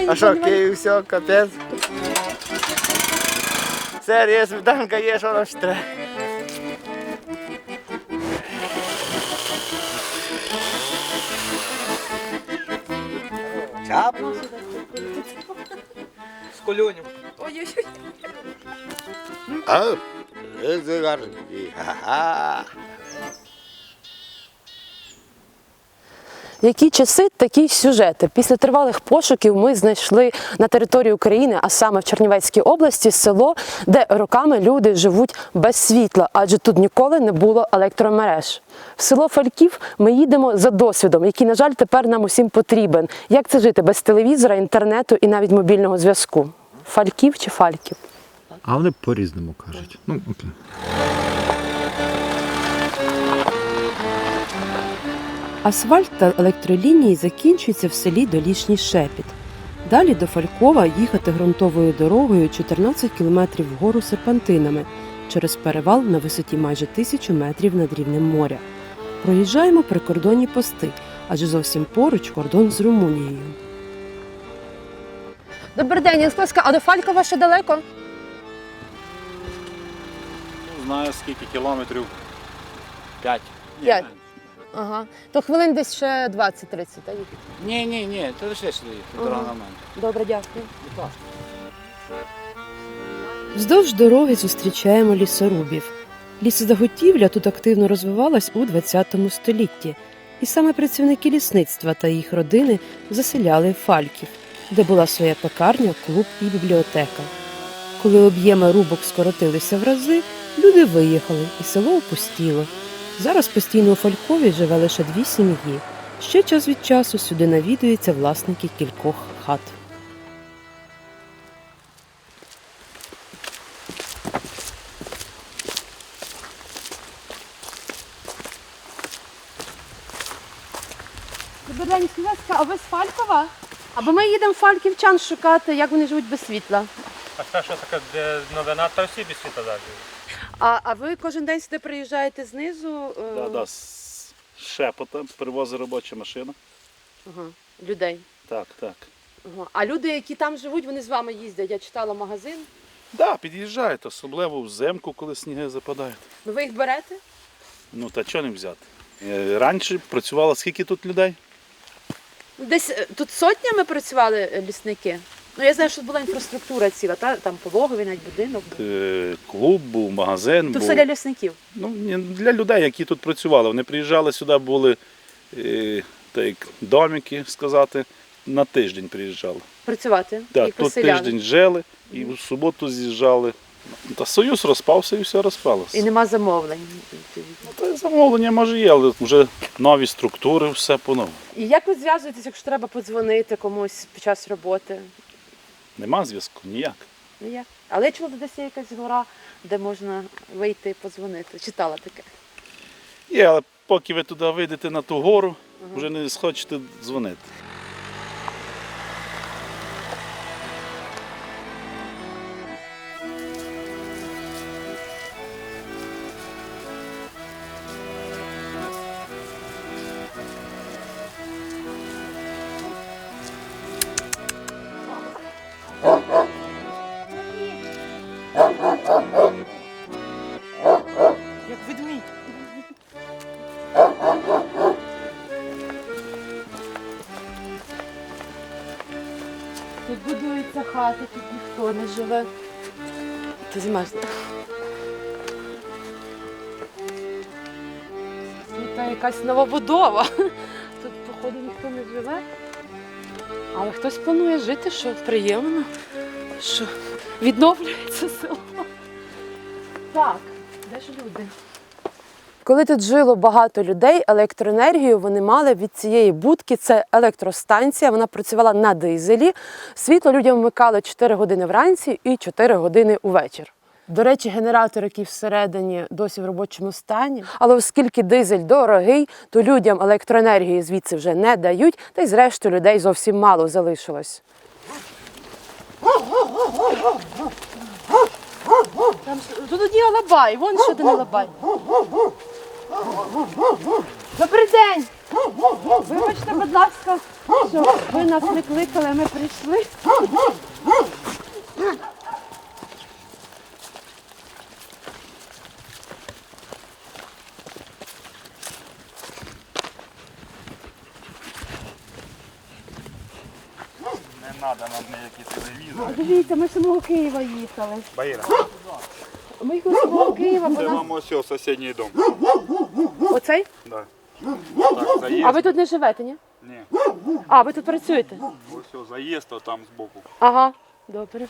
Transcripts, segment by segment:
А що, Київ, все, капець? Серія, сметанка є, що нам ще треба? Чапну? З колюнем. Ой-ой-ой. А, це гарно. Ага. Які часи, такі й сюжети. Після тривалих пошуків ми знайшли на території України, а саме в Чернівецькій області, село, де роками люди живуть без світла, адже тут ніколи не було електромереж. В село Фальків ми їдемо за досвідом, який, на жаль, тепер нам усім потрібен. Як це жити без телевізора, інтернету і навіть мобільного зв'язку? Фальків чи Фальків? А вони по-різному кажуть. Ну, окей. Асфальт та електролінії закінчуються в селі Долішній Шепіт. Далі до Фалькова їхати ґрунтовою дорогою 14 кілометрів вгору серпантинами через перевал на висоті майже 1000 метрів над рівнем моря. Проїжджаємо прикордонні пости, адже зовсім поруч кордон з Румунією. Добрий день, Янскласка, а до Фалькова ще далеко? Знаю, скільки кілометрів. 5. 5. Ага. То хвилин десь ще 20-30, так? Ні, ти лише сюди, дорога на мене. Добре, дякую. Вздовж дороги зустрічаємо лісорубів. Лісозаготівля тут активно розвивалась у ХХ столітті. І саме працівники лісництва та їх родини заселяли Фальків, де була своя пекарня, клуб і бібліотека. Коли об'єми рубок скоротилися в рази, люди виїхали і село опустіло. Зараз постійно у Фалькові живе лише 2 сім'ї. Ще час від часу сюди навідуються власники кількох хат. Добрий день, а ви з Фалькова? Або ми їдемо в Фальківчан шукати, як вони живуть без світла. А це що таке новина, та всі без світа завжди. А ви кожен день сюди приїжджаєте знизу? Да, з Шепота привозить робоча машина. Ага, людей. Так. Ага. А люди, які там живуть, вони з вами їздять. Я читала магазин. Да, під'їжджають, особливо взимку, коли сніги западають. Ну ви їх берете? Ну та чого не взяти? Раніше працювало скільки тут людей? Десь тут сотнями працювали лісники. Ну я знаю, що тут була інфраструктура ціла, там пологовий навіть будинок. Клуб був, магазин То був. все для лісників. Ну, для людей, які тут працювали. Вони приїжджали сюди, були так, домики, сказати, на тиждень приїжджали. Працювати. Так, їх тут поселяли. тиждень жили і в суботу з'їжджали. Та Союз розпався і все розпалося. І нема замовлень. Та замовлення може є, але вже нові структури, все по-новому. І як ви зв'язуєтесь, якщо треба подзвонити комусь під час роботи? Нема зв'язку, ніяк. Є. Але я чула, десь є якась гора, де можна вийти і подзвонити. Читала таке. Є, але поки ви туди вийдете на ту гору, вже не схочете дзвонити. Як ведмідь. Тут будуються хати, тут ніхто не живе. Ти змерзла. Це якась новобудова. Тут, походу, ніхто не живе. Але хтось планує жити, що приємно, що відновлюється село. Так, де ж люди? Коли тут жило багато людей, електроенергію вони мали від цієї будки. Це електростанція, вона працювала на дизелі. Світло людям вмикали 4 години вранці і 4 години увечір. До речі, генератор, який всередині досі в робочому стані. Але оскільки дизель дорогий, то людям електроенергії звідси вже не дають, та й зрештою людей зовсім мало залишилось. Тут одні алабай, вон ще один алабай. Добрий день! Вибачте, будь ласка, що ви нас не кликали, ми прийшли. Не треба нам ніякий телевізор. Дивіться, ми з самого Києва їхали. Баїра, Ми їхали з самого Києва, бо це нас... вам ось сусідній дом. Оцей? Да. Так, заїзд. А ви тут не живете, ні? Ні, А, ви тут працюєте? ось заїзд, а там збоку. Ага, добре.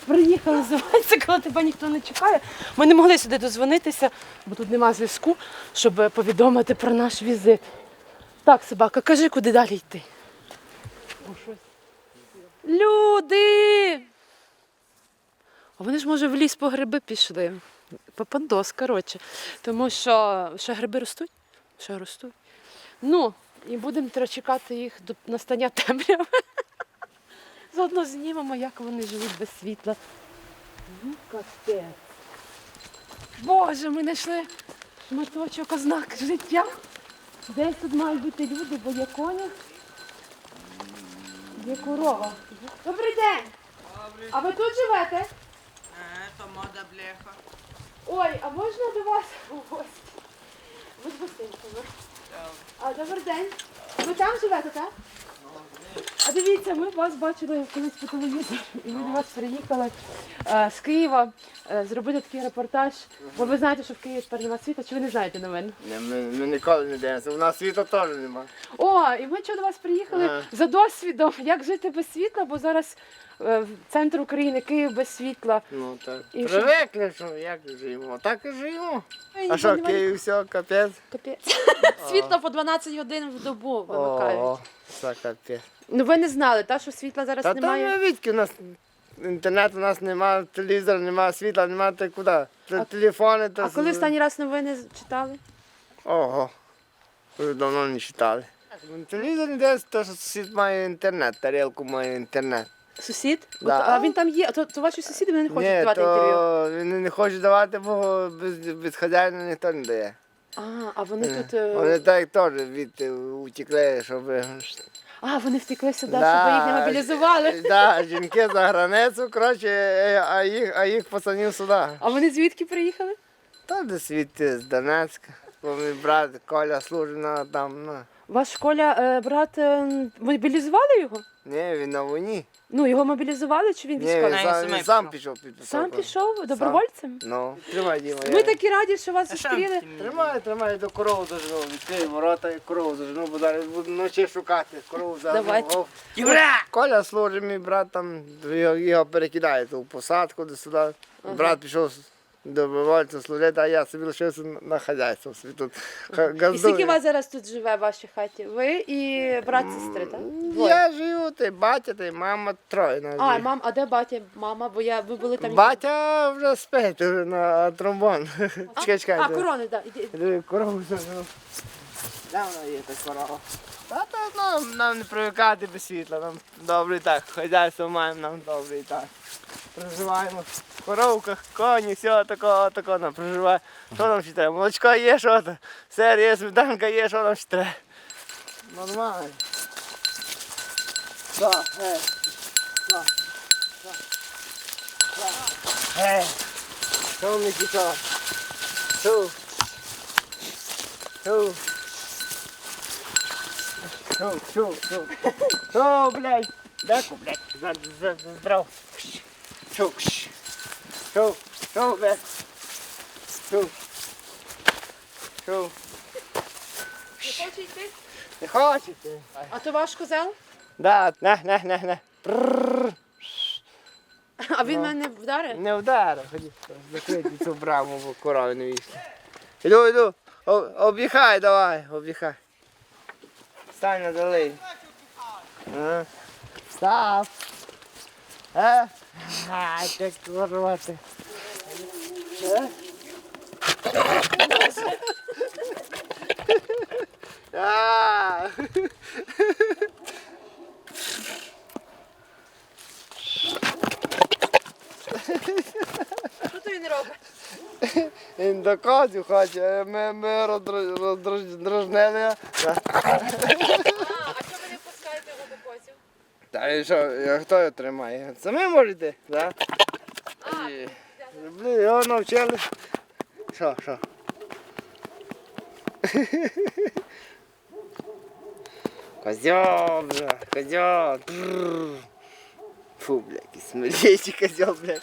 Приїхали, називається, коли тебе ніхто не чекає. Ми не могли сюди дозвонитися, бо тут нема зв'язку, щоб повідомити про наш візит. Так, собака, кажи, куди далі йти. Люди! А вони ж, може, в ліс по гриби пішли. Папандос, коротше. Тому що ще гриби ростуть? Ще ростуть. Ну, і будемо чекати їх до настання темряви. Заодно знімемо, як вони живуть без світла. Ну, капець. Боже, ми знайшли шматочок ознак життя. Десь тут мають бути люди, бо є коні, є корова. Добрий день! А ви тут живете? То мода бляха. Ой, а можна до вас у гості? Ви з гостинцями. А, добрий день. Ви там живете, так? А дивіться, ми вас бачили колись по телевізору, і ми до вас приїхали з Києва зробити такий репортаж. Бо ви знаєте, що в Києві тепер немає світла, чи ви не знаєте новин? Ми ніколи не дивимося. У нас світла теж немає. О, і ми до вас приїхали за досвідом, як жити без світла, бо зараз центр України, Київ без світла. Ну так. І що? Привикли, що як живемо, так і живемо. Ой, А що, немає- Київ, все, капець? Капець. Світло по 12 годин в добу вимикають. О, це капець. Ну ви не знали, та, що світла зараз Та немає? там відки у нас інтернету у нас немає, телевізора немає, світла немає, та куди? Телефони, то... А коли останній раз новини читали? Ого, вже давно не читали. Телевізор не десь, то що сусід має інтернет, тарілку має інтернет. Сусід? Да. От, а він там є, то ваші сусіди вони не хочуть Ні, давати інтерв'ю. то він не хоче давати, бо без хазяїна ніхто не дає. А вони тут. Вони так теж від утекли, щоб... А, вони втекли сюди, щоб їх не мобілізували. Да, жінки за границю, коротше, а їх пацанів сюди. А вони звідки приїхали? Та десь від з Донецька. Бо мій брат Коля служить на там, ну. Ваш Коля, брат, мобілізували його? Ні, він на війні. Ну, його мобілізували чи він Ні, військовий? він сам пішов під Сам пішов добровольцем? Ну, тримай, Діма. Ми такі раді, що вас зустріли. Тримай, до корову дожену, відкрий ворота і корову дожену, бо зараз буду вночі шукати корову за Давайте. Коля служить, мій брат там, його перекидає у посадку до сюди. Брат пішов добровольцем служити, а я собі лишився на хазяйство. Собі тут І скільки вас зараз тут живе в вашій хаті? Ви і брат, сестри, так? Двоє. Я живу, ти батя, ти мама, троє нас. А, живе. а де батя, мама? Бо ви були там. Батя вже спить вже на тромбон. Чекай, А, корони, так. Диви, корову зажив. Де вона є, та корова? Та нам не привикати без світла, нам добре і так. Хазяйство маємо, нам добре і так. Проживаємо в коровках, коні, все такого нам проживає. Що нам ще треба? Молочко є, що то? Сир є, сметанка є, що нам ще треба? Нормально. Так, гей. Гей. Що мені кидав? Що? Що, блядь? Деку, блядь, здрав. Що, блядь? Що? Не хоче йти? Не хочете? А то ваш козел? Да, не. Прррр. А він мене вдарив? Не вдарив, ході, закрити цю браму, бо корови не вийшли. Іду, об'їхай, давай, об'їхай. Стань на долині. Став. Ай, ти корова ти. А. Що то він робить? Він до козів хоче, ми роздражнили. А чому ви не пускаєте його до козів? Та і що, хто його тримає? Самі можете, так? Блін, його навчили. Що? Козьол, бля, козьол. Фу, бля, який смердячий козьол, блядь.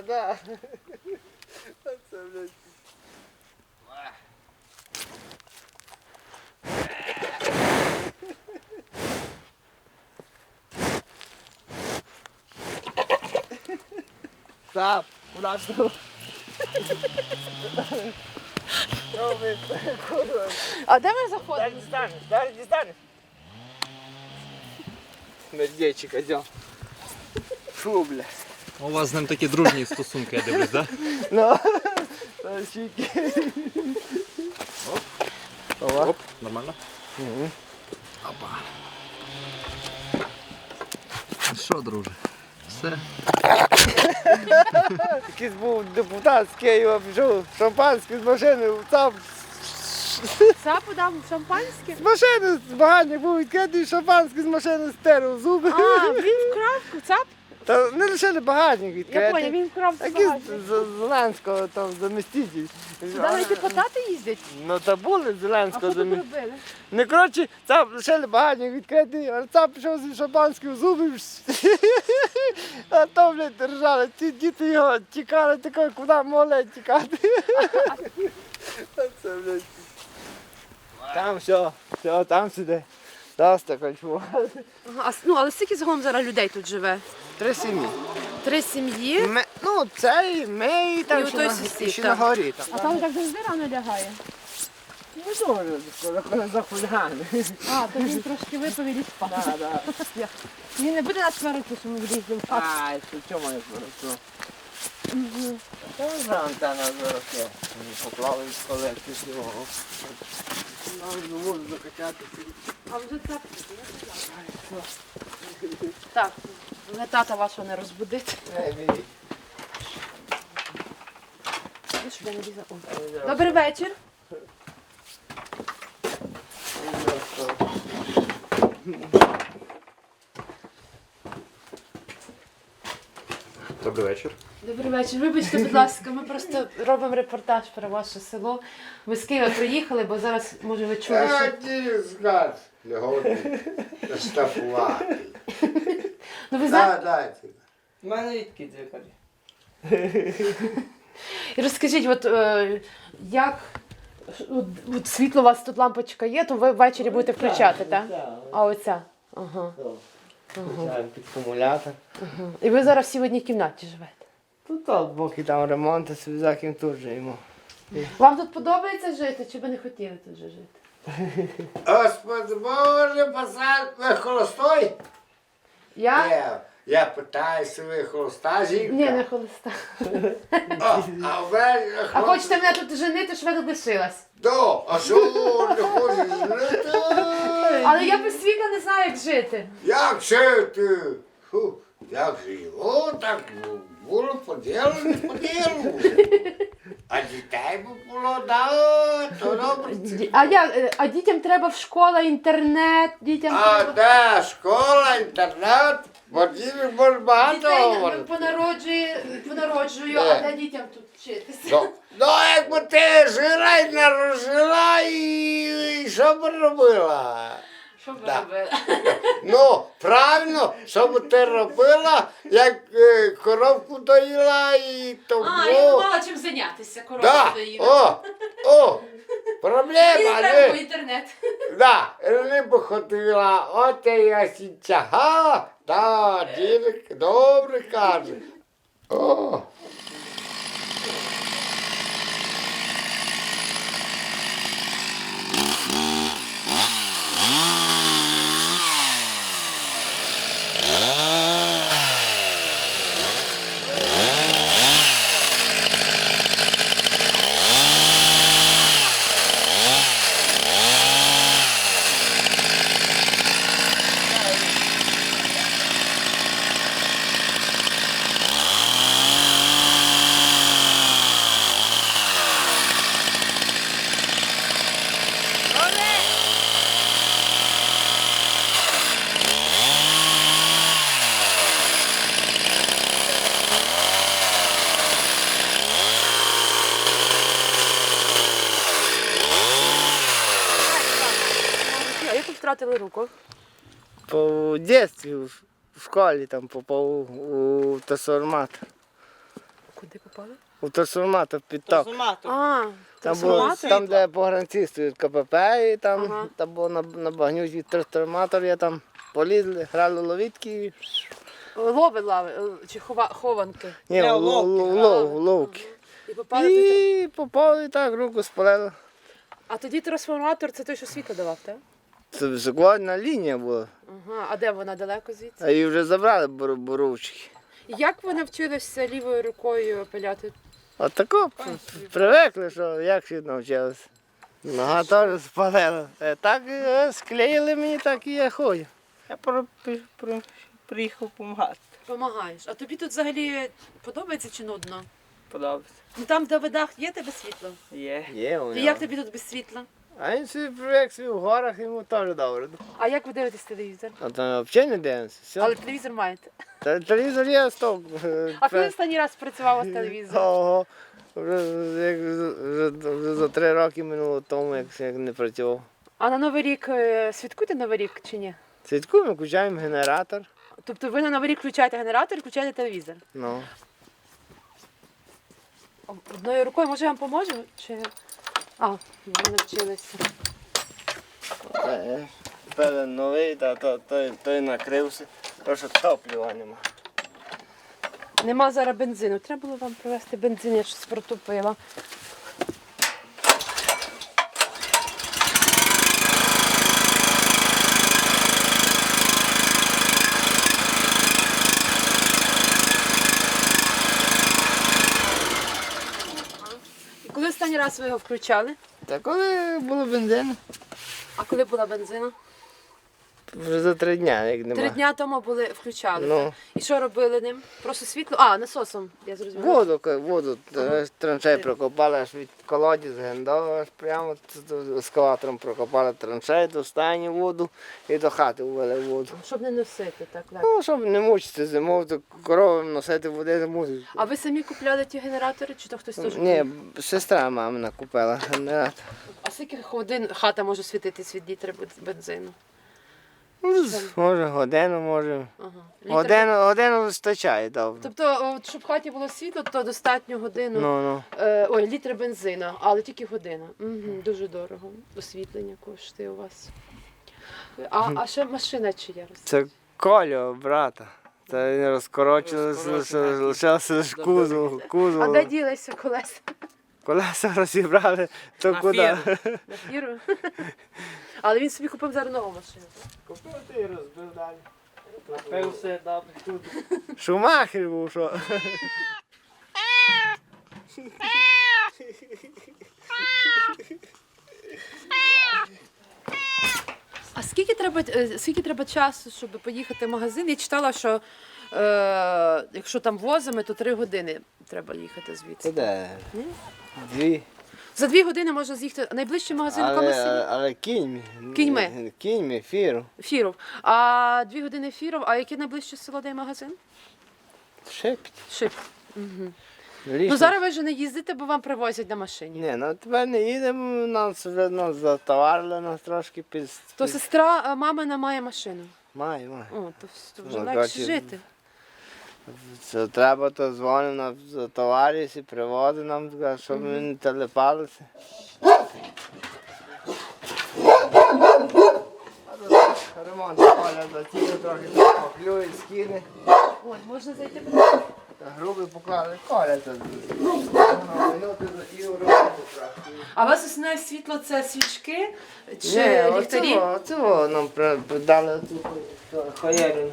Да. Це, блядь. Стап, куда что? А де ми заходимо? Далі дістанеш. Смердячий козьол. Фу, бля. У вас з ним такі дружні стосунки, я дивлюсь, так? Ну, щіки. Оп, нормально. Ну що, друже? Все? Якийсь був депутат з Києва, пішов шампанське з машини, сам Цапу дав шампанське? з машини, з багажник був відкритий, шампанське з машини стерев зуби. А, він вкрав цап? Та не лишили багажник Я відкритий. поняв, він вкрав Якийсь багажник. Зеленського там заміститель. Сюди навіть депутати їздять. Ну та були А Зеленського що тут заміститель. робили? Не коротше, цап лишили багажник відкритий, а цап пішов зі шампанським зуби. А то, блядь, держали. Ці діти його тікали тако, куди могли тікати. Це, блядь. Там все, там сиде. Доста кольчували. Ага, але скільки загалом зараз людей тут живе? 3 сім'ї. 3 сім'ї. Ну, це ми і там І ще отой на, сусід, ще так. на горі. Там. А там так завжди рано лягає. Ну, дуже, за хулігани. А, то він трошки випив і спав. Да. Він не буде нас сварити, що ми влізли в хату. Ай, тут чому я хорошо? Та вже антенна зараз поклали з колекції всього. Нам не можу закачати. А вже так. Так, не тата вашого не розбудить. Ну, щоб я не лізла. О. Добрий вечір. Добрий вечір. Добрий вечір. Вибачте, будь ласка, ми просто робимо репортаж про ваше село. Ви з Києва приїхали, бо зараз, може, ви чули, що... Ті згад, льготи, штрафувати. Ну, ви знаєте, Дайте. У мене рідкі дзикарі. і розкажіть, от як от світло у вас тут лампочка є, то ви ввечері будете включати, так? А оця? Ага. Під акумулятор. І ви зараз всі в одній кімнаті живете. Тут боки там ремонт, а собі за ким тут живемо. Вам тут подобається жити, чи ви не хотіли тут вже жити? Господи Боже, пацан, ви холостой? Я? Я питаюся, ви холоста жінка? Ні, не холоста. О, а ви... А хочете мене тут женити, щоб я тут лишилась? А що ви не хочете жити? Але я без світла не знаю, як жити. Як жити? Фу, як живу, так було поділено. А дітей би було, да, то добре. А дітям треба в школа, інтернет, дітям А треба... де школа, інтернет, бо дітей може багато Дітей говорити. понароджую, а де дітям тут вчитися? Ну, якби ти жила і народжила, і що б робила? Що ви Да. робили? Ну, правильно, що б ти робила, як коровку доїла і тому. А, я не мала чим зайнятися, Да, корову доїла. проблема, Мені треба не, інтернет. да, не б ходила, от я січага, да, дірик, добре каже. О. втратили руку? По дитинстві в школі там попав у трансформатор. Куди попали? У трансформатор підток. А, Там, трансформатор? там, де погранці стоять КПП, і там, Ага. там було на багнюці трансформатор, я там полізли, грали ловітки. Лови лави, чи хованки. Ні, ловки. І попали туди. І попав і так, руку спалило. А тоді трансформатор це той, що світло давав, так? Це високовольтна лінія була, Ага. А де вона далеко звідси? а її вже забрали боровчики. І як ви навчилися лівою рукою пиляти? От тако привикли, що як ще навчилися. Нога теж спалила. Так склеїли мені, так і я ходю. Я приїхав допомагати. Помагаєш. А тобі тут взагалі подобається чи нудно? Подобається. Ну там в Давидах є тебе світло? Є. Є у І нього. як тобі тут без світла? А він собі привик собі в горах, йому теж добре. А як ви дивитесь телевізор? А там взагалі не дивимося. Все. Але телевізор маєте. Телевізор є стоп. А коли останній раз працював з телевізором? Ого. Вже за 3 роки минуло тому, як не працював. А на Новий рік святкуєте Новий рік чи ні? Слідкуємо, включаємо генератор. Тобто ви на Новий рік включаєте генератор і включаєте телевізор? Ну. Одною рукою, може я вам поможу? Чи... А, ви навчилися. Певен новий, той накрився. Просто топлива нема. Нема зараз бензину. Треба було вам привезти бензин, я щось протупила. І коли останній раз ви його включали? Та коли було бензин? А коли була бензина? Вже за 3 дня, як нема. 3 дня тому були включали. Ну. Так? І що робили ним? Просто світло? А, насосом, я зрозуміла. Воду траншей прокопали аж від колодязь з Гендова, аж прямо ескалатором прокопали траншей, до стайні воду і до хати ввели воду. Щоб не носити так легко. Ну, щоб не мучитися зимою, то коровам носити води не мусить. А ви самі купляли ті генератори, чи то хтось теж? Ні, сестра мамина купила генератор. А скільки годин хата може світитись від літри бензину? Ну, може годину, може. Ага. Годину вистачає добре. Тобто, от, щоб в хаті було світло, то достатньо годину. Ну. Ой, літр бензина, але тільки година. Угу, дуже дорого. Освітлення коштує у вас. А ще машина чия? Це Коля, брата. Та він розкорочилося, лишався лише кузов. А де ділися колеса? Колеса розібрали, то На куди? На фіру? Але він собі купив зараз нову машину. Купив ти і розбив далі. Напив все добре. Шумахер був, що? А скільки треба часу, щоб поїхати в магазин? Я читала, що якщо там возами, то 3 години треба їхати звідси. Де? Ні? 2. За 2 години можна з'їхати. Найближчий магазин в якому селі? Але кіньми. Кіньми? Кіньми, фіру. Фіров. А 2 години Фіров. А яке найближче село, де є магазин? Шепіт. Шип. Лічно. Ну зараз ви вже не їздите, бо вам привозять на машині. Ні, ну тепер не їдемо, нас вже затоварили, нас трошки під... То сестра мамина має машину. Має. О, то вже Ну, легше бачиш, жити. Це треба, то дзвонив на товариш і привозить нам, щоб ми не телепалися. Ремонт поля затіяв, трохи поклює, скине. Ой, можна зайти. Груби поклали, Коля тут. Минути затіяв роботу трохи. А у вас основне світло це свічки чи ліхтарі? Оцього нам дали цю хаєрину.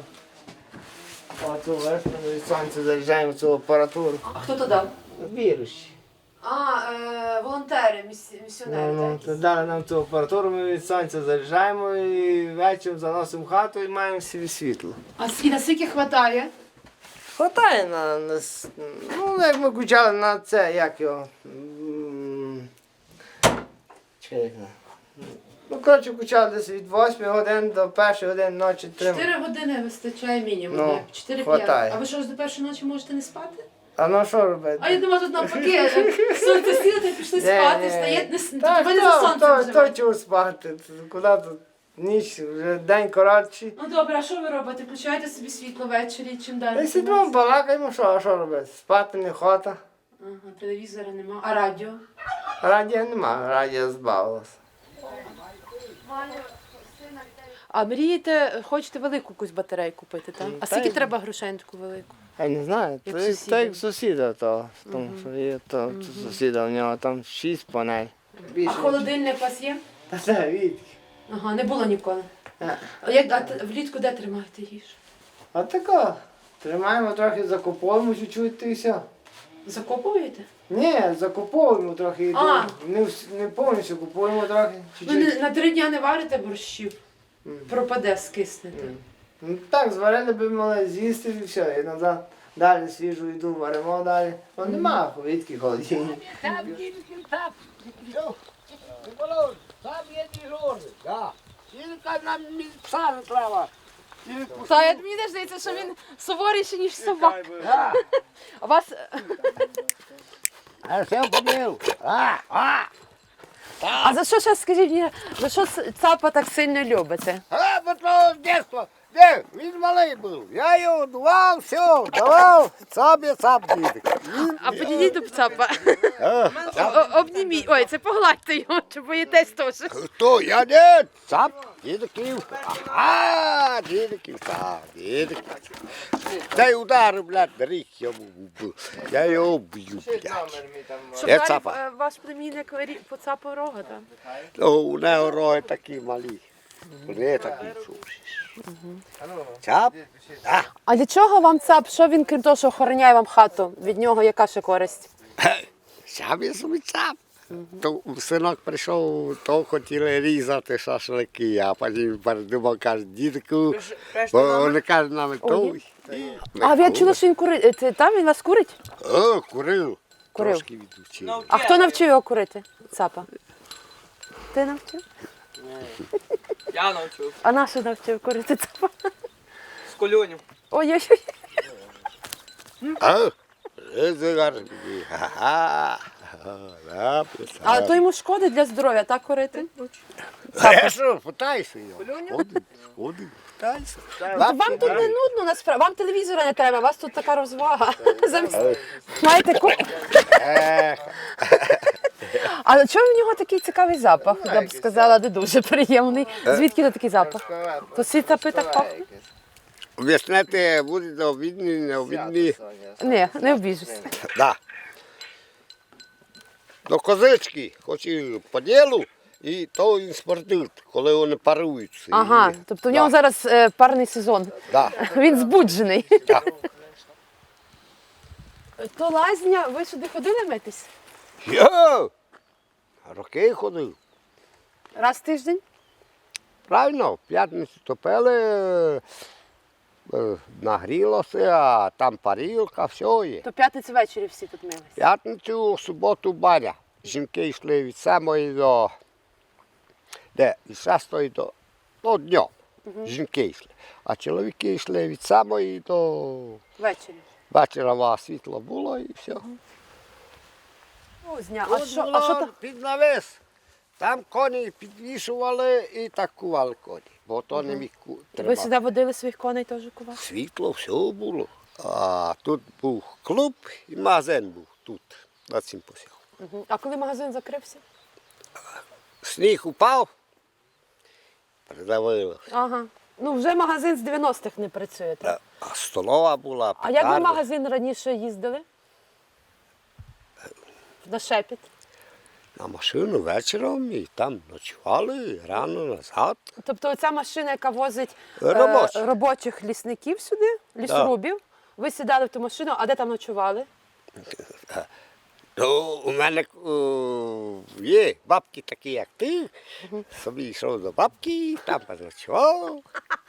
Оцю вишню від сонця заряджаємо цю апаратуру. А хто то дав? Вірущі. Волонтери, місіонери. Ну, то дали нам цю апаратуру, ми від сонця заряджаємо і вечором заносимо в хату і маємо собі світло. І наскільки вистачає? Хватає ну як ми включали на це, як його. Чекай. Ну, коротше, включали десь від 8 годин до 1 години ночі. 4 години вистачає мінімум. Ну, 4-5. хватає. А ви що ж до першої ночі можете не спати? А ну що робити? А я думала, тут навпаки, сонце сіло, та пішли спати, встаєте, ви не за сонцем Хто живете. чув спати? Куди тут? ніч, вже день коротший. Ну добре, а що ви робите? Включаєте собі світло ввечері, чим далі? Та й сидимо, балакаємо, а що робити? Спати неохота. Ага, телевізора нема. А радіо? Радіо нема, радіо збавилося. А мрієте, хочете велику якусь батарею купити, так? А скільки так. треба грошей на таку велику? Я не знаю, Як це сусіда. як сусіда то, тому що є то сусіда, у нього там 6 панель. А холодильник у вас є? Та це відки. Ага, не було ніколи. Е. А влітку де тримаєте їжу? А тако, тримаємо трохи, закуповуємо чуть-чуть і все. Закопуєте? Ні, закуповуємо трохи їду. А. Не повністю купуємо трохи, Ви чуть-чуть. на 3 дня не варите борщів? Пропаде, скиснете. Ну так, зварили би мали з'їсти і все, і назад. Далі свіжу їду варимо далі. Ну нема відки холодильник. Там є дежурний, да. Тільки нам пса не треба. Та мені теж здається, що він суворіший, ніж собака. А вас А все побив. А за що ще скажіть мені, за що цапа так сильно любите? Бо то з дитинства. Де, він малий був. Я його давав, все, давав. Сам дідик. А підійдіть до цапа. Обніміть. Ой, це погладьте його, чи боїтесь теж. Хто? Я не. Сам дідиків. Ага, дідиків, так, дідиків. Дай удари, блядь, ріг йому вбив. Я його вб'ю, блядь. Що Я далі, цапа. ваш племінник поцапав рога, так? Ну, у нього роги такі малі. Вони такі суші. Цап? А для чого вам цап? Що він, крім того, що охороняє вам хату? Від нього яка ще користь? Сам я собі цап. То синок прийшов, то хотіли різати шашлики, а потім передумав, каже, дідку, бо вони кажуть, нам той. А я чула, що він курить. Це там він вас курить? О, курив. Курив. Трошки відучив. А хто навчив його курити? Цапа? Ти навчив? Я навчив. А на що навчив курити цапа? З колюнем. Ой-ой-ой. А? Зараз. Ага. А то йому шкодить для здоров'я, так курити? Я що, питайся його. Сходи, питайся. Вам тут не нудно, насправді. Вам телевізора не треба, у вас тут така розвага. Знаєте, А чому в нього такий цікавий запах? Я б сказала, не дуже приємний. Звідки такий запах? То всі цапи так пахнуть? Об'яснити буде обідні, не обідні. Ні, не обіжусь. Да. До козички, хоч і по ділу, і то він смердить, коли вони паруються. Ага, тобто в нього зараз парний сезон. Да. Він збуджений. Да. То лазня, ви сюди ходили митись? Йо! Роки ходив. Раз в тиждень? Правильно, в п'ятницю топили, нагрілося, а там парілка, все є. То п'ятницю ввечері всі тут мились. П'ятницю, суботу баня. Жінки йшли від 7 до від 6 до днем. Жінки йшли. А чоловіки йшли від 7 до Ввечері. вечора світло було і все. Лазня, Тут було під навіс. Там коні підвішували і так кували коні, бо то не міг Ви тримати. сюди водили своїх коней теж кувати? Світло, все було. А тут був клуб і магазин був тут, на цим посілку. А коли магазин закрився? Сніг упав, придавило. Ага. Ну вже магазин з 90-х не працює. Так? А столова була, А як ви в пекарня. магазин раніше їздили? На Шепіт? На машину вечором і там ночували, рано назад. Тобто оця машина, яка возить Робочих. робочих лісників сюди, лісорубів, ви сідали в ту машину, а де там ночували? То у мене є бабки такі, як ти. Собі йшов до бабки, там поночував.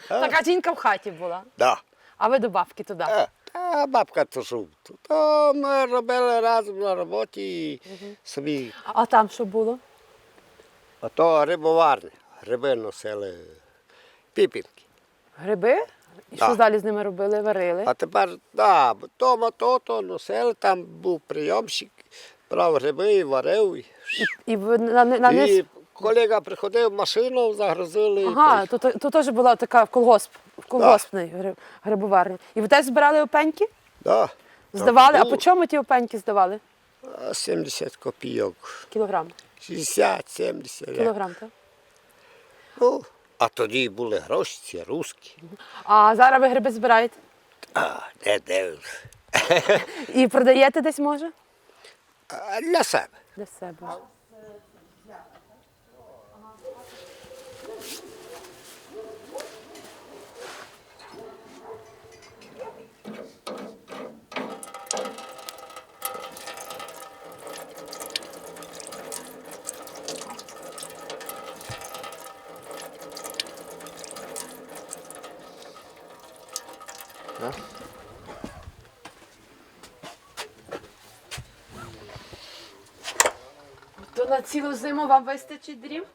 Така жінка в хаті була, Да. а ви до бабки туди. Та бабка то що. То ми робили разом на роботі собі. А там що було? А то рибоварня. Гриби носили піпінки. Гриби? І що Так. далі з ними робили? Варили? А тепер, да, то носили, там був прийомщик, брав гриби і варив. І ви на них І Колега приходив, машину загрузили. Ага, то теж була така колгоспний грибоварня. І ви теж збирали опеньки? Да. Здавали? А було. по чому ті опеньки здавали? 70 копійок. Кілограм. 60, 70. як. Кілограм, так? Ну, а тоді були гроші, ці русські. А зараз ви гриби збираєте? А, де. І продаєте десь, може? А, для себе. Для себе. То на цілу зиму вам вистачить дрів?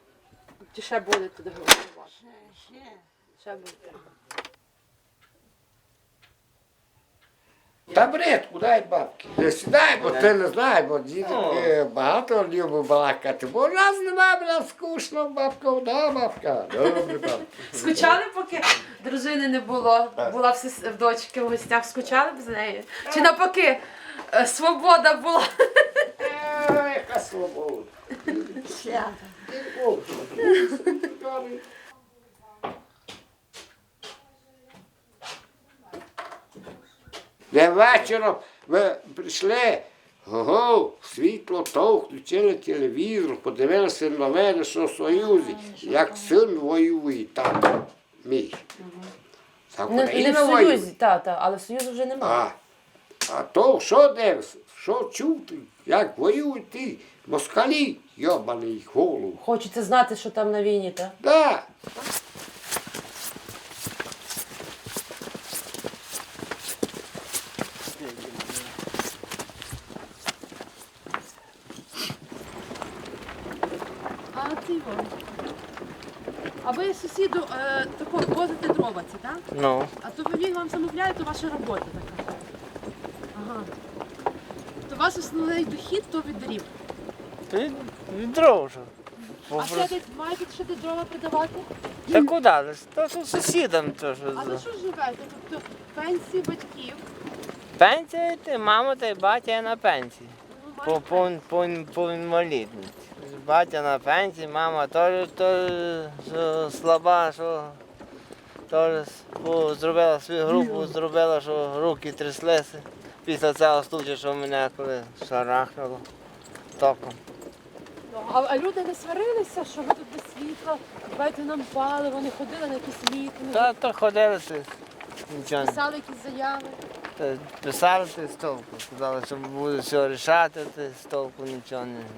Чи ще буде туди голосувати? Ще буде. Табуретку дай бабки. Не сідай, бо ти не знаєш, бо діти багато любить балакати. Бо у нас немає, нам скучно, бабка, да, бабка. Добре, бабка. Скучали, поки дружини не було? Була в дочки в гостях, скучали б з нею? Чи навпаки, свобода була? Яка свобода. Де вечором ми прийшли, світло то, включили телевізор, подивилися новини, що в Союзі, як син воює там, мій. За Не Україну в воює. Союзі, але Союзу вже немає. А то що дивишся, що чути, як воюють ті москалі, йобаний їх голову. Хочеться знати, що там на війні, так? Да. А ви сусіду тако возите дрова ці, так? Ну. А то він вам замовляє, то ваша робота така. Ага. То у вас основний дохід, то від дрів. Дров. А ще десь маєте ще де дрова продавати? Та куди? То що сусідам то що. А на що живете? Тобто пенсії батьків? Пенсія, мама та й батя є на пенсії. Ну, По інвалідності. Батя на пенсії, мама теж що слаба, що теж зробила свою групу, зробила, що руки тряслися. Після цього случаю, що мене коли шарахнуло током. А люди не сварилися, що ви тут без світла, давайте нам паливо, не ходили на якісь мітинги, Та то ходилися, нічого не. писали якісь заяви. Писали ти з толку, сказали, що буде все рішати, ти з толку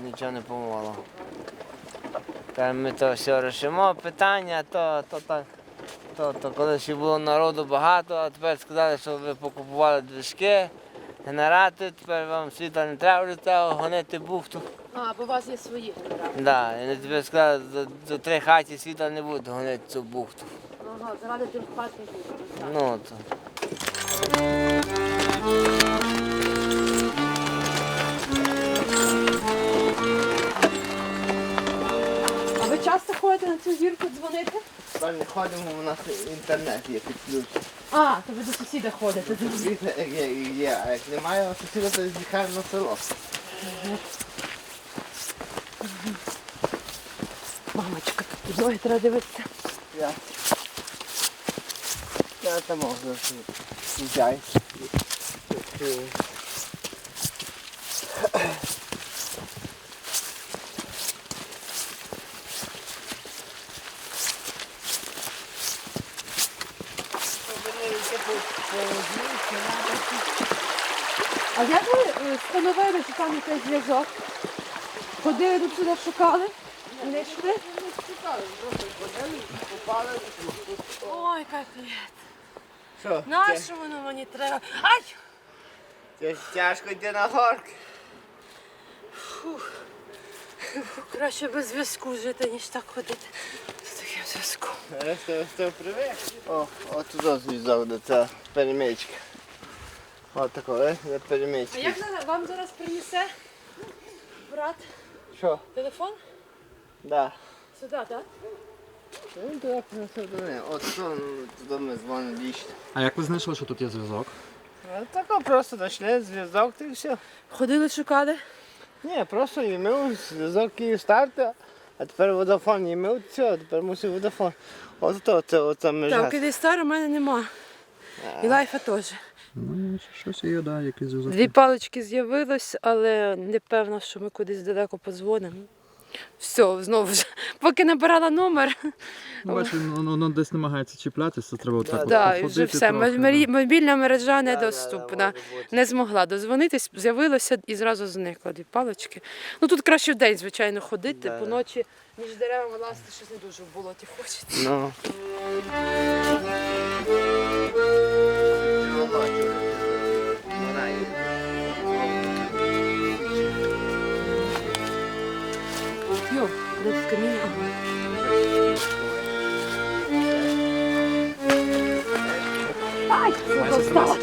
нічого не помогло. Та ми то все рішимо, питання, то коли ще було народу багато, а тепер сказали, що ви покупували движки, генератори, тепер вам світла не треба від цього, гонити бухту. А, бо у вас є свої генератори. Да, і тепер сказали, за 3 хаті світла не буде гонити цю бухту. Ага, заради тих хатних бухтів. Ну, то. А ви часто ходите на цю зірку дзвонити? Ми не ходимо, у нас інтернет є підключений. А, то ви до сусіда ходите. Світло є, а як немає сусіда, то з'їхаємо на село. Мамочка, тут під ноги треба дивитися. Я там можу взяти. А як ви встановили, що там якийсь зв'язок? Ходили тут сюди, шукали? Не йшли? Ой, капець. Що? Нащо воно мені треба? Ай! Тяжко йти на горки. Краще без зв'язку жити, ніж так ходити. З таким зв'язком. Хто привик? От туди зв'язок до цього перемичка. От такого, А перемички. як вам зараз принесе брат Що? телефон? Да. Сюди, так? Ну, так, ну, до неї. От що, туди ми дзвонимо вічно. А як ви знайшли, що тут є зв'язок? Тако просто дійшли, зв'язок і все. Ходили, шукали. Ні, просто їмив зв'язок Київстарт, а тепер Водафон їмив, все, тепер мусив Водафон. От то, це оця межа. Так, Київстар у мене нема. І лайфа теж. Ну, щось є, да, якийсь зв'язок. Дві палички з'явилось, але не певно, що ми кудись далеко подзвонимо. Все, знову ж. Поки набирала номер, Ну, бачиш, воно десь намагається чіплятися, треба отак да, от і вже походити все. трохи, да. Мобільна мережа Да, недоступна. може бути. Не змогла дозвонитись, з'явилося і зразу зникло дві палички. Ну тут краще в день, звичайно, ходити, Да. по ночі між деревами лазити щось не дуже в болоті хочеться. Ну. Йо, де тут каміння? Ай, це достала.